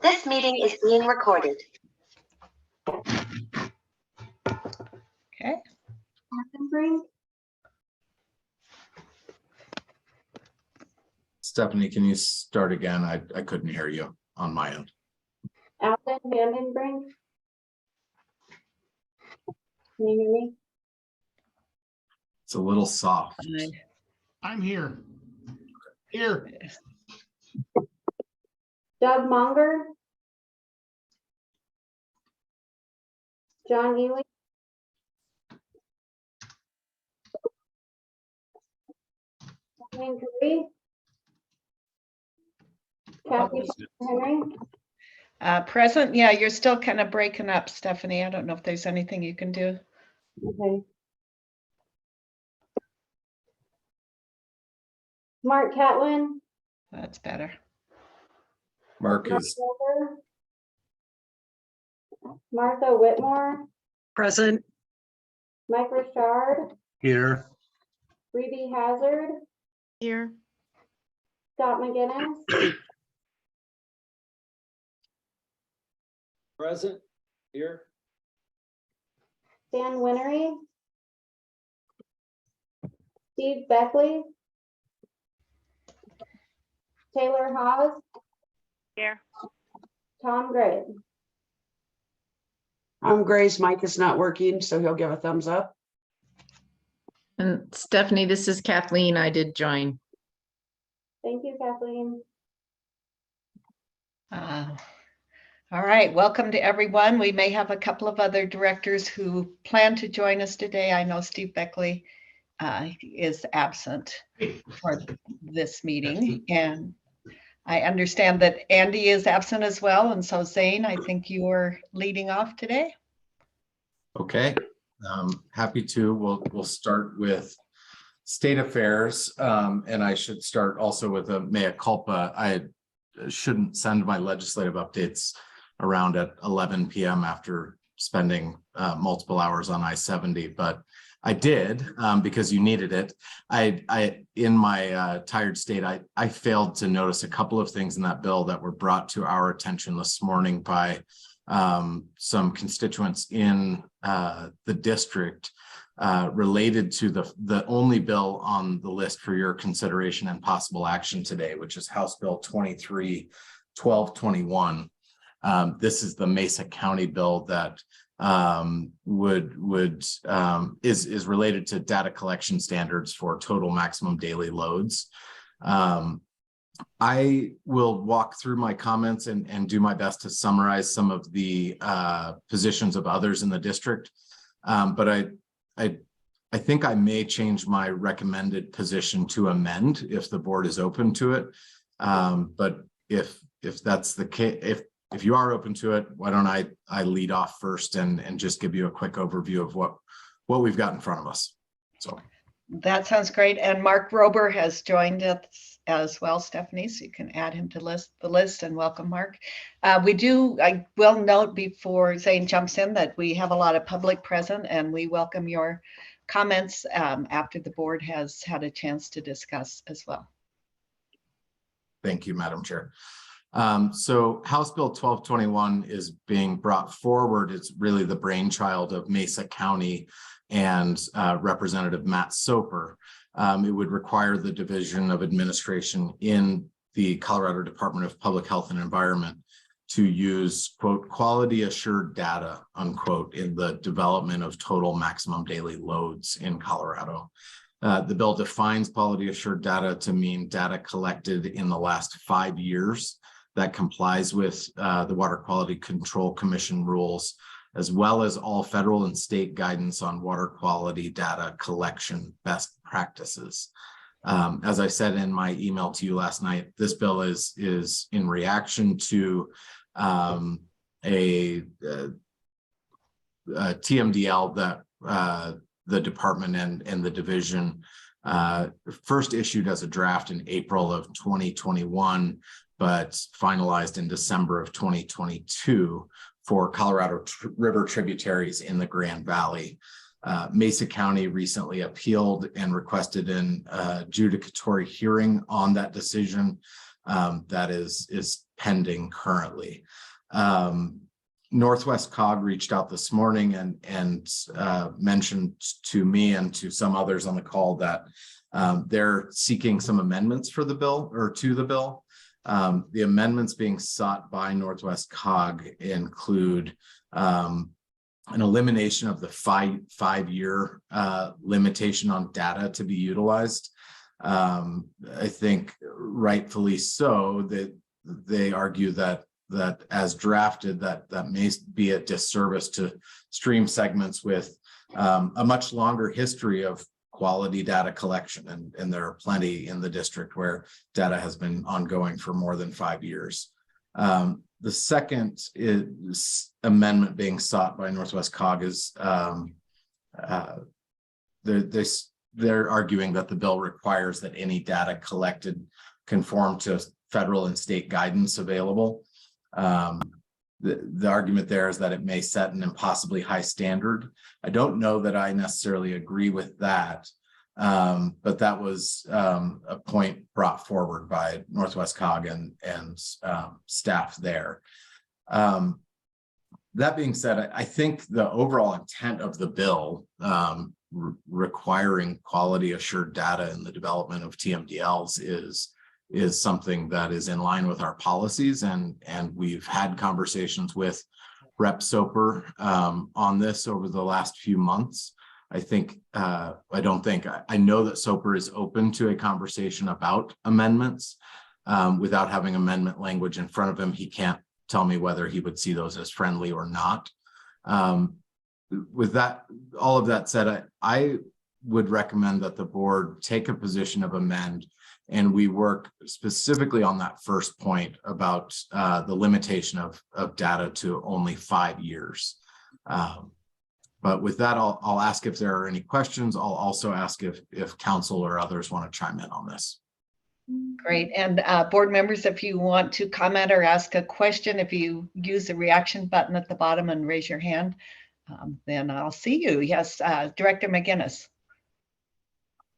This meeting is being recorded. Okay. Stephanie, can you start again? I couldn't hear you on my end. Alan Vandenbrink. Can you hear me? It's a little soft. I'm here. Here. Doug Monger. John Ely. Diane Curry. Kathy Henry. Present. Yeah, you're still kind of breaking up, Stephanie. I don't know if there's anything you can do. Okay. Mark Catlin. That's better. Mark is Silver. Martha Whitmore. Present. Mike Richard. Here. Rebe Hazard. Here. Scott McGinnis. Present, here. Dan Winery. Steve Beckley. Taylor Haas. Here. Tom Gray. Gray's mic is not working, so he'll give a thumbs up. And Stephanie, this is Kathleen. I did join. Thank you, Kathleen. All right, welcome to everyone. We may have a couple of other directors who plan to join us today. I know Steve Beckley is absent for this meeting, and I understand that Andy is absent as well, and so Zane, I think you are leading off today. okay. Happy to. We'll start with state affairs, and I should start also with a mea culpa. I shouldn't send my legislative updates around at 11 p.m. after spending multiple hours on I-70, but I did because you needed it. I in my tired state, I failed to notice a couple of things in that bill that were brought to our attention this morning by some constituents in the district related to the only bill on the list for your consideration and possible action today, which is House Bill 23-1221. This is the Mesa County bill that is related to data collection standards for total maximum daily loads. I will walk through my comments and do my best to summarize some of the positions of others in the district, but I think I may change my recommended position to amend if the board is open to it. But if that's the case, if you are open to it, why don't I lead off first and just give you a quick overview of what we've got in front of us. So That sounds great. And Mark Rober has joined us as well, Stephanie, so you can add him to the list and welcome, Mark. I will note before Zane jumps in that we have a lot of public present and we welcome your comments after the board has had a chance to discuss as well. thank you, Madam Chair. So House Bill 1221 is being brought forward. It's really the brainchild of Mesa County and Representative Matt Soper. It would require the Division of Administration in the Colorado Department of Public Health and Environment to use, quote, quality assured data, unquote, in the development of total maximum daily loads in Colorado. The bill defines quality assured data to mean data collected in the last 5 years that complies with the Water Quality Control Commission rules, as well as all federal and state guidance on water quality data collection best practices. As I said in my email to you last night, this bill is in reaction to a TMDL that the department and the division first issued as a draft in April of 2021, but finalized in December of 2022 for Colorado River tributaries in the Grand Valley. Mesa County recently appealed and requested an adjudicatory hearing on that decision. that is pending currently. Northwest COG reached out this morning and mentioned to me and to some others on the call that they're seeking some amendments for the bill or to the bill. The amendments being sought by Northwest COG include an elimination of the five-year limitation on data to be utilized. I think rightfully so that they argue that as drafted, that may be a disservice to stream segments with a much longer history of quality data collection. And there are plenty in the district where data has been ongoing for more than 5 years. The second amendment being sought by Northwest COG is they're arguing that the bill requires that any data collected conform to federal and state guidance available. The argument there is that it may set an impossibly high standard. I don't know that I necessarily agree with that, but that was a point brought forward by Northwest COG and staff there. That being said, I think the overall intent of the bill requiring quality assured data in the development of TMDLs is something that is in line with our policies, and we've had conversations with Rep. Soper on this over the last few months. I know that Soper is open to a conversation about amendments. Without having amendment language in front of him, he can't tell me whether he would see those as friendly or not. With that, all of that said, I would recommend that the board take a position of amend, and we work specifically on that first point about the limitation of data to only 5 years. But with that, I'll ask if there are any questions. I'll also ask if council or others want to chime in on this. Great. And board members, if you want to comment or ask a question, if you use the reaction button at the bottom and raise your hand, then I'll see you. Yes, Director McGinnis.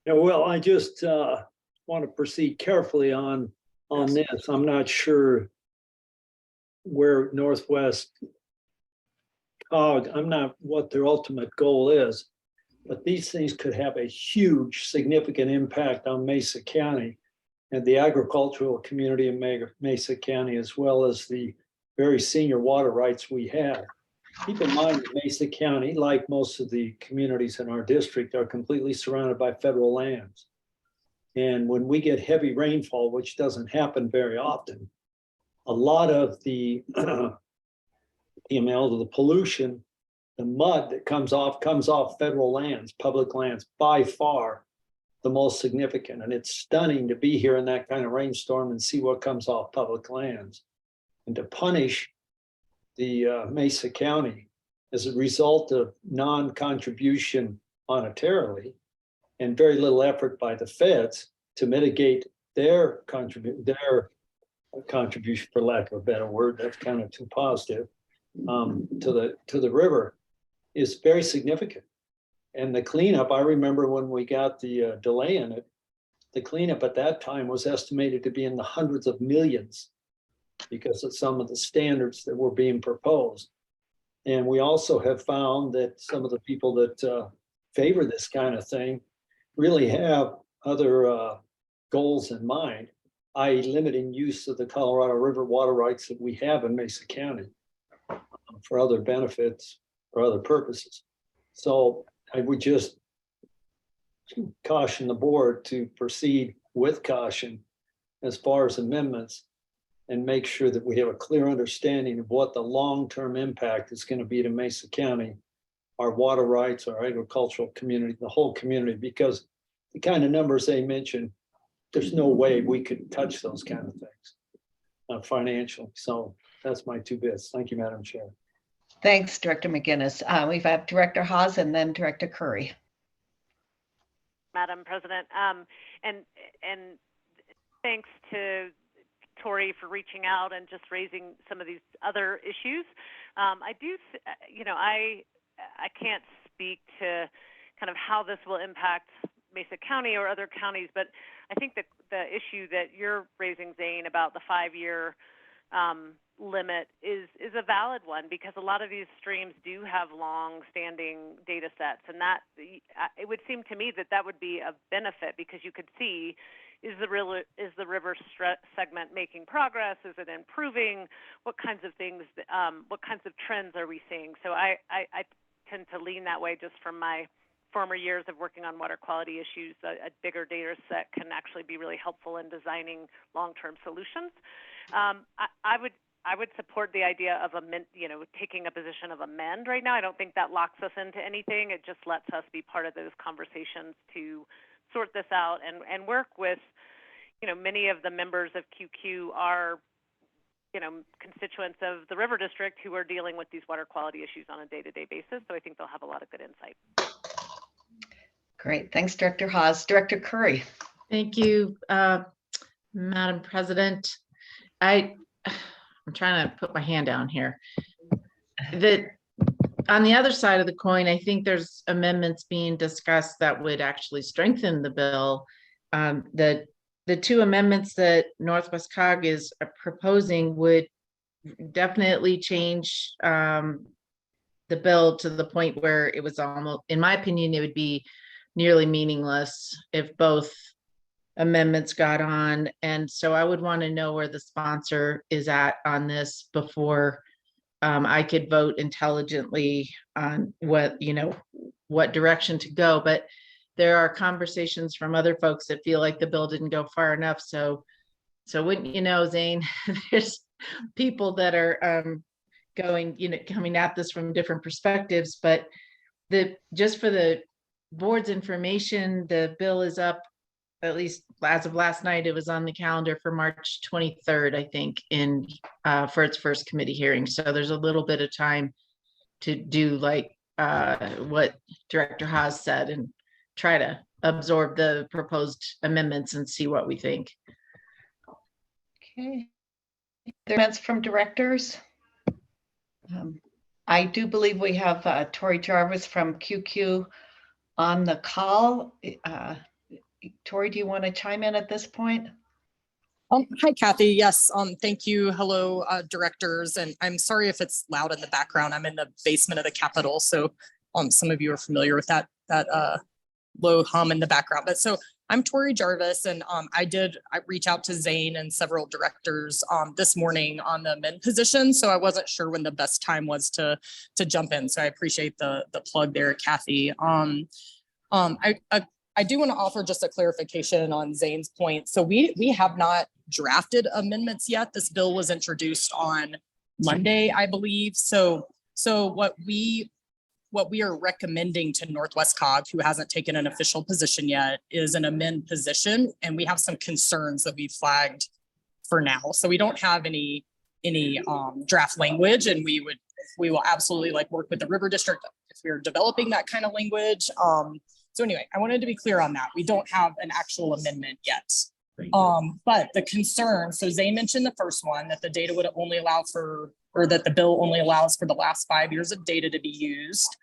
Yeah, well, I just want to proceed carefully on this. I'm not sure where Northwest COG, I'm not what their ultimate goal is, but these things could have a huge, significant impact on Mesa County and the agricultural community in Mesa County, as well as the very senior water rights we have. Keep in mind that Mesa County, like most of the communities in our district, are completely surrounded by federal lands. And when we get heavy rainfall, which doesn't happen very often, a lot of the the pollution, the mud that comes off federal lands, public lands, by far the most significant. And it's stunning to be here in that kind of rainstorm and see what comes off public lands. And to punish the Mesa County as a result of non-contribution monetarily and very little effort by the feds to mitigate their contribution, for lack of a better word, that's kind of too positive, to the river is very significant. And the cleanup, I remember when we got the delay in it, the cleanup at that time was estimated to be in the hundreds of millions because of some of the standards that were being proposed. And we also have found that some of the people that favor this kind of thing really have other goals in mind, i.e. limiting use of the Colorado River water rights that we have in Mesa County for other benefits or other purposes. So I would just caution the board to proceed with caution as far as amendments and make sure that we have a clear understanding of what the long-term impact is going to be to Mesa County, our water rights, our agricultural community, the whole community, because the kind of numbers they mentioned, there's no way we could touch those kind of things financially. So that's my 2 bits. Thank you, Madam Chair. Thanks, Director McGinnis. We've had Director Haas and then Director Curry. Madam President, and thanks to Tori for reaching out and just raising some of these other issues. I can't speak to kind of how this will impact Mesa County or other counties, but I think that the issue that you're raising, Zane, about the 5-year limit is a valid one, because a lot of these streams do have long-standing data sets, and that it would seem to me that that would be a benefit, because you could see, is the river segment making progress? Is it improving? What kinds of things? What kinds of trends are we seeing? So I tend to lean that way, just from my former years of working on water quality issues. A bigger data set can actually be really helpful in designing long-term solutions. I would support the idea of taking a position of amend right now. I don't think that locks us into anything. It just lets us be part of those conversations to sort this out and work with, many of the members of QQ are, constituents of the River District who are dealing with these water quality issues on a day-to-day basis. So I think they'll have a lot of good insight. Great. Thanks, Director Haas. Director Curry. Thank you, Madam President. I'm trying to put my hand down here. On the other side of the coin, I think there's amendments being discussed that would actually strengthen the bill. The two amendments that Northwest COG is proposing would definitely change the bill to the point where it was almost, in my opinion, it would be nearly meaningless if both amendments got on. And so I would want to know where the sponsor is at on this before I could vote intelligently on what direction to go. But there are conversations from other folks that feel like the bill didn't go far enough. So wouldn't you know, Zane, there's people that are coming at this from different perspectives. But just for the board's information, the bill is up, at least as of last night, it was on the calendar for March 23rd, I think, for its first committee hearing. So there's a little bit of time to do like what Director Haas said and try to absorb the proposed amendments and see what we think. Okay. Comments from directors. I do believe we have Tori Jarvis from QQ on the call. Tori, do you want to chime in at this point? Hi, Kathy. Yes, thank you. Hello, directors. And I'm sorry if it's loud in the background. I'm in the basement of the Capitol, so some of you are familiar with that low hum in the background. But so I'm Tori Jarvis, and I reach out to Zane and several directors this morning on the amend position. So I wasn't sure when the best time was to jump in. So I appreciate the plug there, Kathy. I do want to offer just a clarification on Zane's point. So we have not drafted amendments yet. This bill was introduced on Monday, I believe. So what we are recommending to Northwest COG, who hasn't taken an official position yet, is an amend position, and we have some concerns that we flagged for now. So we don't have any draft language, and we will absolutely work with the River District if we're developing that kind of language. So anyway, I wanted to be clear on that. We don't have an actual amendment yet. But the concern, so Zane mentioned the first one, that the data would only allow for, or that the bill only allows for the last 5 years of data to be used.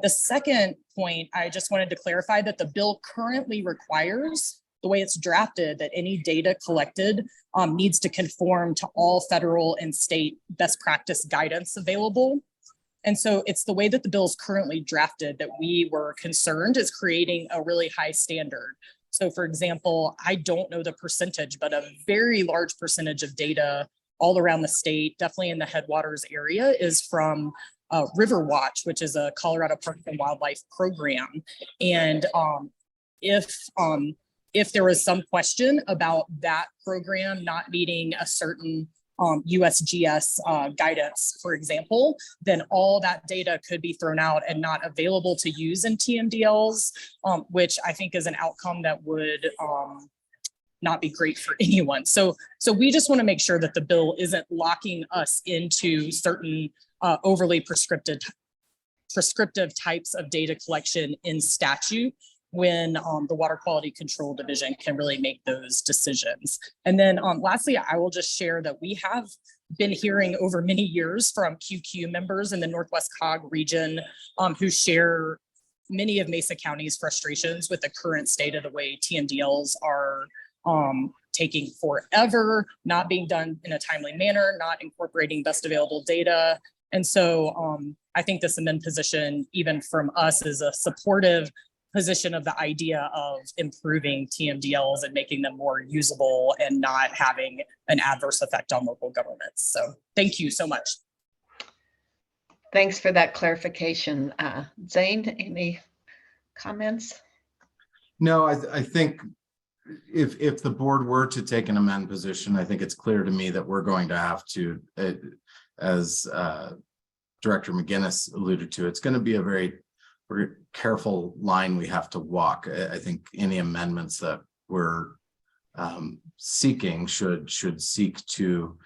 The second point, I just wanted to clarify that the bill currently requires, the way it's drafted, that any data collected needs to conform to all federal and state best practice guidance available. And so it's the way that the bill is currently drafted that we were concerned is creating a really high standard. So for example, I don't know the percentage, but a very large percentage of data all around the state, definitely in the headwaters area, is from River Watch, which is a Colorado Park and Wildlife program. And if there was some question about that program not meeting a certain USGS guidance, for example, then all that data could be thrown out and not available to use in TMDLs, which I think is an outcome that would not be great for anyone. So we just want to make sure that the bill isn't locking us into certain overly prescriptive types of data collection in statute, when the Water Quality Control Division can really make those decisions. And then lastly, I will just share that we have been hearing over many years from QQ members in the Northwest COG region who share many of Mesa County's frustrations with the current state of the way TMDLs are taking forever, not being done in a timely manner, not incorporating best available data. And so I think this amend position, even from us, is a supportive position of the idea of improving TMDLs and making them more usable and not having an adverse effect on local governments. So thank you so much. Thanks for that clarification. Zane, any comments? No, I think if the board were to take an amend position, I think it's clear to me that we're going to have to, as Director McGinnis alluded to, it's going to be a very careful line we have to walk. I think any amendments that we're seeking should seek to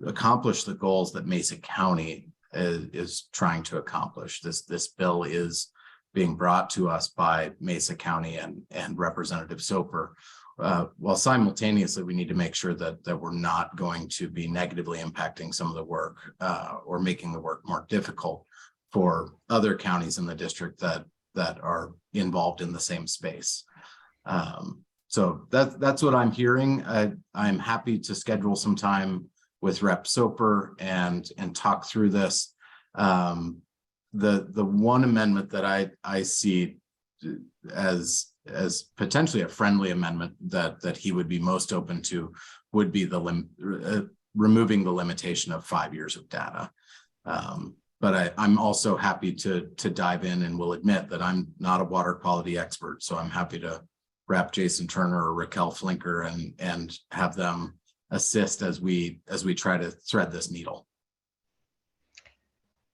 accomplish the goals that Mesa County is trying to accomplish. This bill is being brought to us by Mesa County and Representative Soper, while simultaneously we need to make sure that we're not going to be negatively impacting some of the work or making the work more difficult for other counties in the district that are involved in the same space. So that's what I'm hearing. I'm happy to schedule some time with Rep. Soper and talk through this. The one amendment that I see as potentially a friendly amendment that he would be most open to would be the removing the limitation of 5 years of data. But I'm also happy to dive in, and will admit that I'm not a water quality expert. So I'm happy to wrap Jason Turner or Raquel Flinker and have them assist as we try to thread this needle.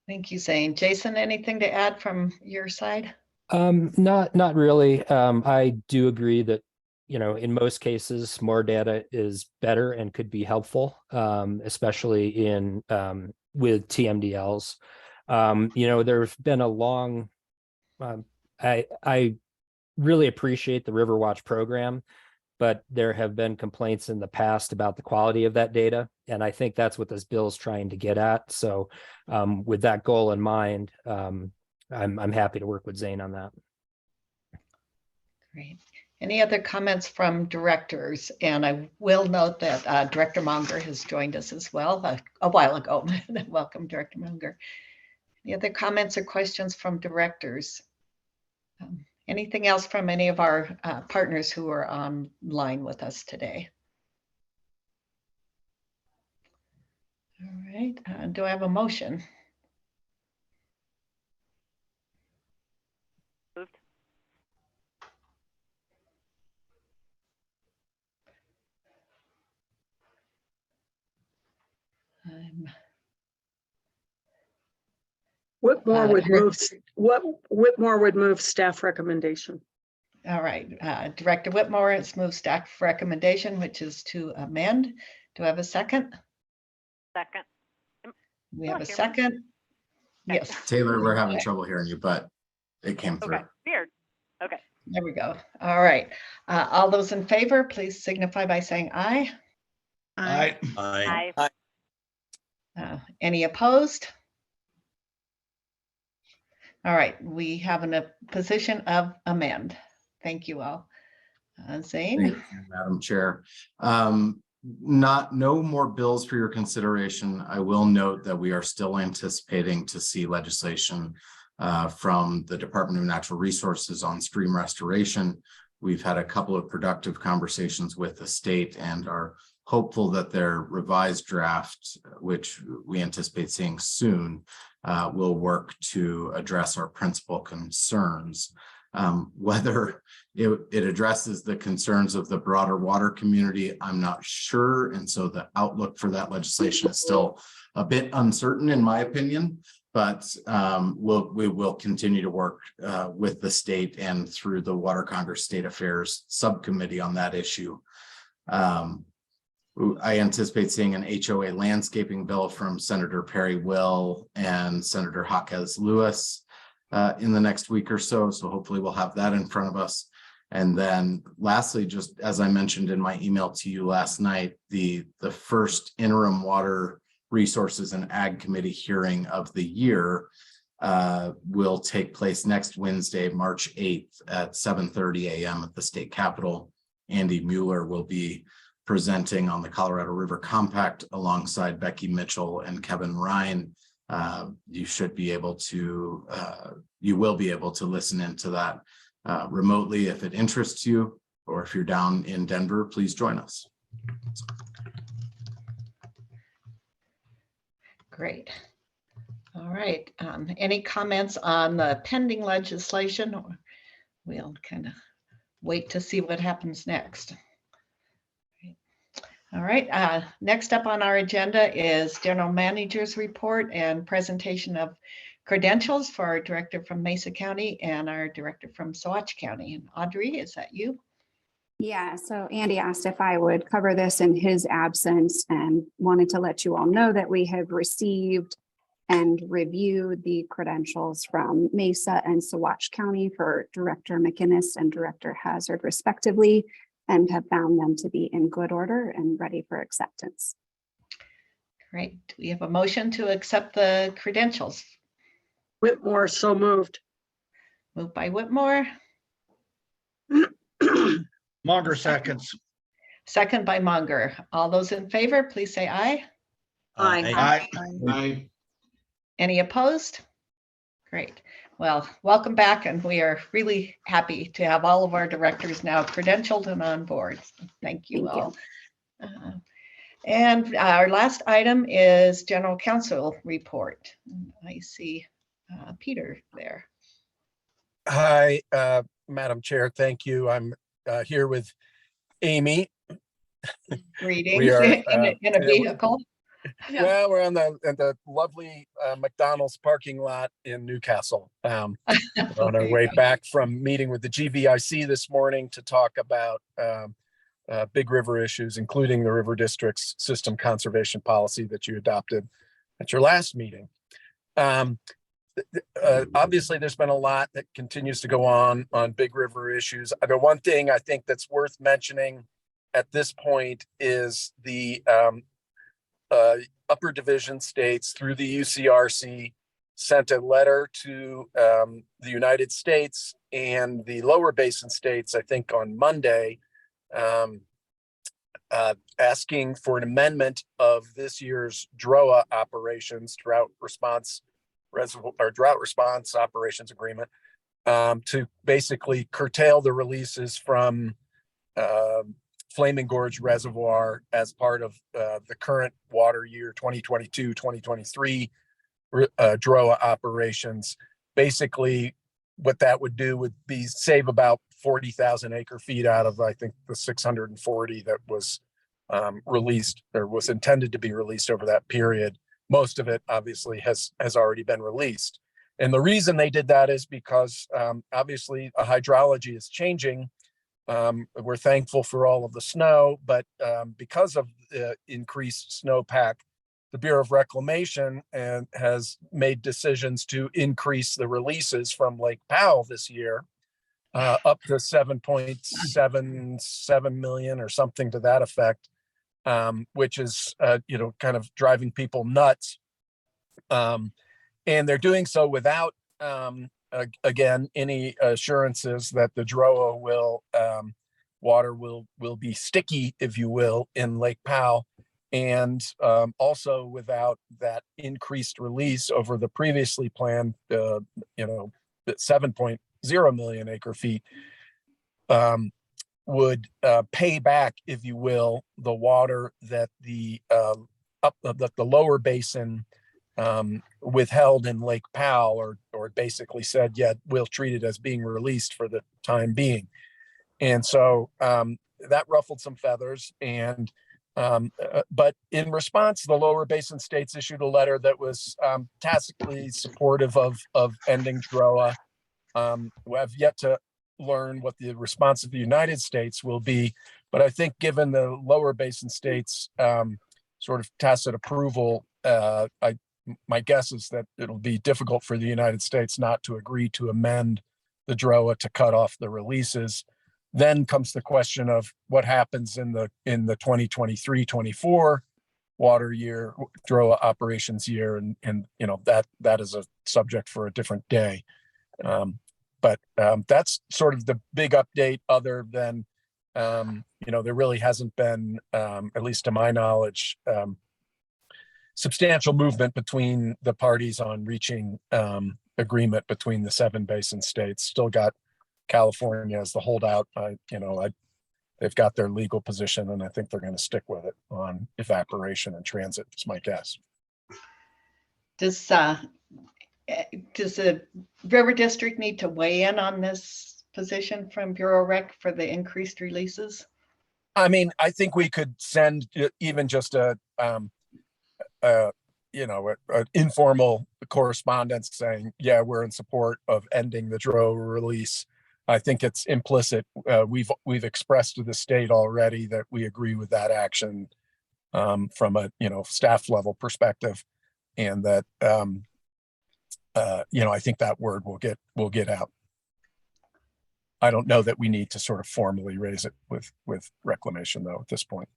Thank you, Zane. Jason, anything to add from your side? Not really. I do agree that, in most cases, more data is better and could be helpful, especially with TMDLs. There's been a long, I really appreciate the Riverwatch program, but there have been complaints in the past about the quality of that data. And I think that's what this bill is trying to get at. So with that goal in mind, I'm happy to work with Zane on that. Great. Any other comments from directors? And I will note that Director Monger has joined us as well a while ago. Welcome, Director Monger. Any other comments or questions from directors? Anything else from any of our partners who are online with us today? All right. Do I have a motion? Moved. Whitmore would move staff recommendation. All right. Director Whitmore has moved staff recommendation, which is to amend. Do I have a second? Second. We have a second. Yes. Taylor, we're having trouble hearing you, but it came through. Okay. Weird. Okay. There we go. All right. All those in favor, please signify by saying aye. Aye. Aye. Any opposed? All right. We have a position of amend. Thank you all. Zane? Thank you, Madam Chair. No more bills for your consideration. I will note that we are still anticipating to see legislation from the Department of Natural Resources on stream restoration. We've had a couple of productive conversations with the state and are hopeful that their revised draft, which we anticipate seeing soon, will work to address our principal concerns. Whether it addresses the concerns of the broader water community, I'm not sure. And so the outlook for that legislation is still a bit uncertain, in my opinion. But we will continue to work with the state and through the Water Congress State Affairs Subcommittee on that issue. I anticipate seeing an HOA landscaping bill from Senator Perry Will and Senator Jaquez Lewis in the next week or so. So hopefully we'll have that in front of us. And then lastly, just as I mentioned in my email to you last night, the first interim water resources and ag committee hearing of the year will take place next Wednesday, March 8th at 7:30 a.m. at the state capitol. Andy Mueller will be presenting on the Colorado River Compact alongside Becky Mitchell and Kevin Ryan. You will be able to listen into that remotely if it interests you, or if you're down in Denver, please join us. Great. All right. Any comments on the pending legislation? Or we'll kind of wait to see what happens next. All right. Next up on our agenda is General Manager's report and presentation of credentials for our director from Mesa County and our director from Saguache County. And Audrey, is that you? Yeah, so Andy asked if I would cover this in his absence and wanted to let you all know that we have received and reviewed the credentials from Mesa and Saguache County for Director McInnes and Director Hazard respectively, and have found them to be in good order and ready for acceptance. Great. We have a motion to accept the credentials. Whitmore, so moved. Moved by Whitmore, Monger seconds. second by Munger. All those in favor, please say aye. Aye. Aye. Any opposed? Great. Well, welcome back, and we are really happy to have all of our directors now credentialed and on board. Thank you all. And our last item is General Counsel report. I see Peter there. Hi, Madam Chair. Thank you. I'm here with Amy. Greetings We are, in a vehicle. Well, we're on the lovely McDonald's parking lot in Newcastle. On our way back from meeting with the GVIC this morning to talk about big river issues, including the River District's system conservation policy that you adopted at your last meeting. Obviously, there's been a lot that continues to go on big river issues. The one thing I think that's worth mentioning at this point is the upper division states through the UCRC sent a letter to the United States and the lower basin states, I think on Monday, asking for an amendment of this year's DROA operations, drought response operations agreement, to basically curtail the releases from Flaming Gorge Reservoir as part of the current water year 2022-2023 DROA operations. Basically, what that would do would be save about 40,000 acre feet out of, I think, the 640 that was released or was intended to be released over that period. Most of it obviously has already been released. And the reason they did that is because obviously hydrology is changing. We're thankful for all of the snow, but because of the increased snowpack, the Bureau of Reclamation has made decisions to increase the releases from Lake Powell this year up to 7.77 million or something to that effect, which is kind of driving people nuts. And they're doing so without again, any assurances that the DROA water will be sticky, if you will, in Lake Powell, and also without that increased release over the previously planned, 7.0 million acre feet, would pay back, if you will, the water that the lower basin withheld in Lake Powell, or basically said, yeah, we'll treat it as being released for the time being. And so that ruffled some feathers. And but in response, the lower basin states issued a letter that was tacitly supportive of ending DROA. We have yet to learn what the response of the United States will be, but I think given the lower basin states sort of tacit approval, my guess is that it'll be difficult for the United States not to agree to amend the DROA to cut off the releases. Then comes the question of what happens in the 2023-24 water year, DROA operations year, and you know, that is a subject for a different day. But that's sort of the big update, other than, you know, there really hasn't been, at least to my knowledge, substantial movement between the parties on reaching agreement between the 7 basin states. Still got California as the holdout. They've got their legal position, and I think they're going to stick with it on evaporation and transit, is my guess. Does the River District need to weigh in on this position from Bureau Rec for the increased releases? I mean, I think we could send even just an informal correspondence saying, yeah, we're in support of ending the DRO release. I think it's implicit. We've expressed to the state already that we agree with that action from a staff level perspective, and that I think that word will get out. I don't know that we need to sort of formally raise it with reclamation though at this point.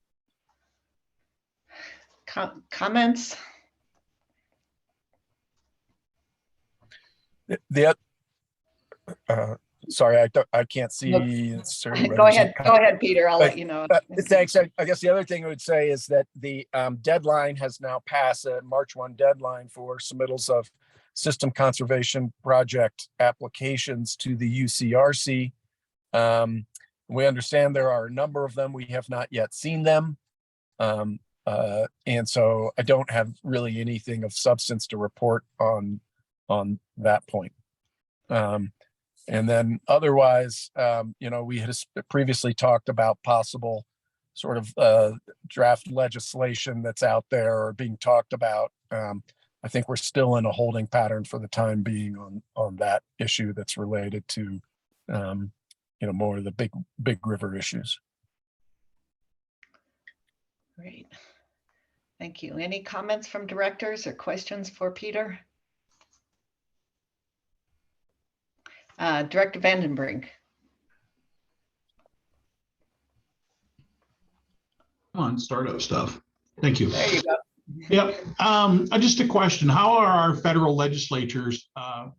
Comments? Sorry, I can't see. Go ahead, Peter. I'll let you know. Thanks. I guess the other thing I would say is that the deadline has now passed, a March 1 deadline for submittals of system conservation project applications to the UCRC. We understand there are a number of them. We have not yet seen them. And so I don't have really anything of substance to report on that point. And then otherwise, we had previously talked about possible sort of draft legislation that's out there or being talked about. I think we're still in a holding pattern for the time being on that issue that's related to, more of the big river issues. Great. Thank you. Any comments from directors or questions for Peter? Director Vandenbrink. On startup stuff. Thank you. There you go. Yep. Just a question. How are our federal legislatures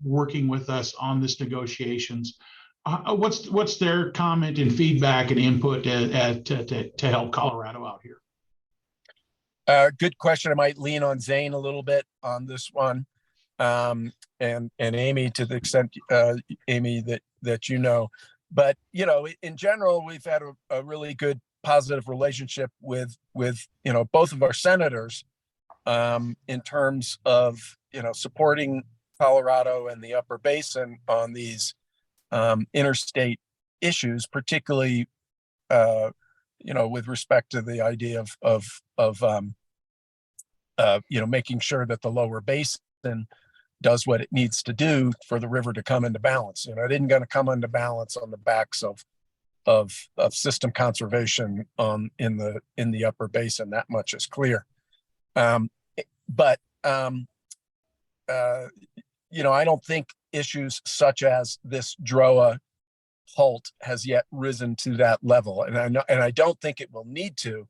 working with us on this negotiations? What's their comment and feedback and input to help Colorado out here? Good question. I might lean on Zane a little bit on this one. And Amy, to the extent, Amy, that you know. But, in general, we've had a really good positive relationship with both of our senators in terms of, supporting Colorado and the Upper Basin on these interstate issues, particularly, with respect to the idea of making sure that the Lower Basin does what it needs to do for the river to come into balance. It isn't going to come into balance on the backs of system conservation in the Upper Basin. That much is clear. But I don't think issues such as this DROA halt has yet risen to that level, and I don't think it will need to.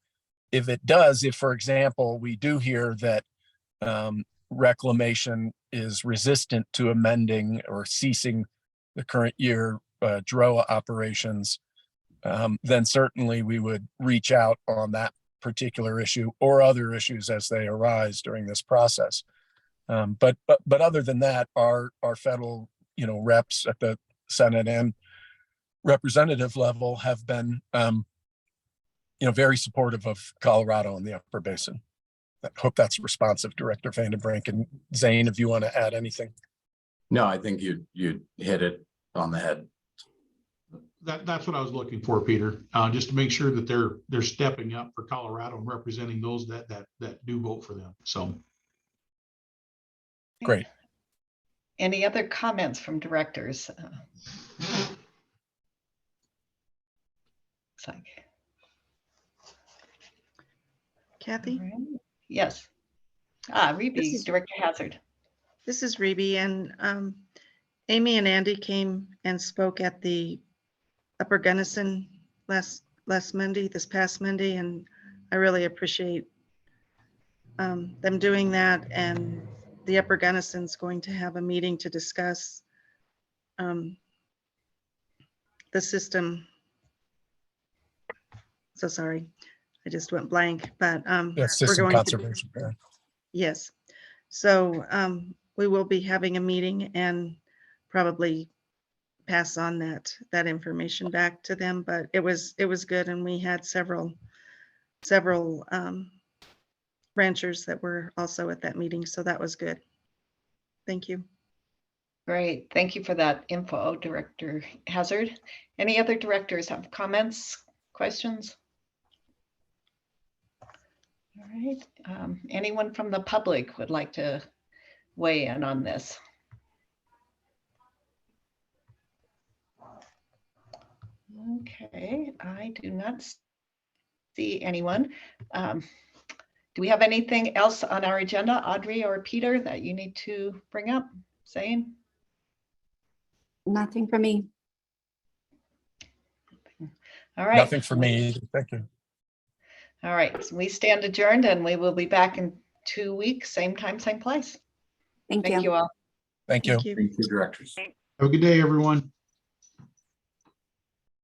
If it does, if, for example, we do hear that reclamation is resistant to amending or ceasing the current year DROA operations, then certainly we would reach out on that particular issue or other issues as they arise during this process. But other than that, our federal reps at the Senate and representative level have been very supportive of Colorado and the Upper Basin. I hope that's responsive, Director Vandenbrink. And Zane, if you want to add anything. No, I think you hit it on the head. That's what I was looking for, Peter. Just to make sure that they're stepping up for Colorado and representing those that do vote for them. So great. Any other comments from directors? Kathy? Yes. Reby, Director Hazard. This is Reby, and Amy and Andy came and spoke at the Upper Gunnison this past Monday, and I really appreciate them doing that, and the Upper Gunnison's going to have a meeting to discuss the system. So sorry, I just went blank, but Yeah, we're system going to, conservation. Yeah. yes. So we will be having a meeting and probably pass on that information back to them, but it was good, and we had several ranchers that were also at that meeting, so that was good. Thank you. Great. Thank you for that info, Director Hazard. Any other directors have comments, questions? All right. Anyone from the public would like to weigh in on this? Okay, I do not see anyone. Do we have anything else on our agenda, Audrey or Peter, that you need to bring up, Zane? Nothing for me. All right. Nothing for me either. Thank you. All right, so we stand adjourned, and we will be back in 2 weeks, same time, same place. Thank Thank you. you all. Thank you. Thank you, directors. Have a good day, everyone.